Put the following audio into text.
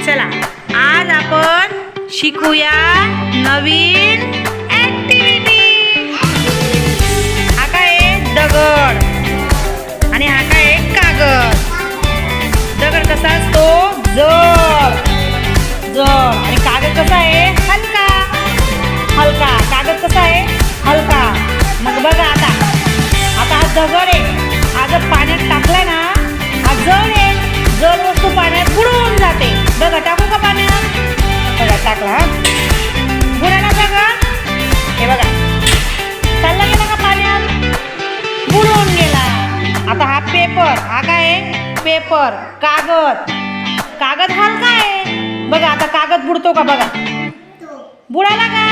चला आज आपण शिकूया नवीन ऍक्टिव्हिटी। हा काय दगड आणि हा काय कागद। दगड कसा असतो जड जड आणि कागद कसा आहे हलका हलका। कागद कसा आहे हलका। मग बघा आता आता हा दगड आहे, हा जर पाण्यात टाकलाय ना हा जड आहे, जड वस्तू पाण्यात बुडून जाते। बघा टाकू का पाण्यात? बघा टाकला हा बुडाला दगड। हे बघा चालला गेला का पाण्यात बुडून गेला। आता हा पेपर, हा काय आहे पेपर कागद। कागद हलका आहे, बघा आता कागद बुडतो का बघा बुडाला का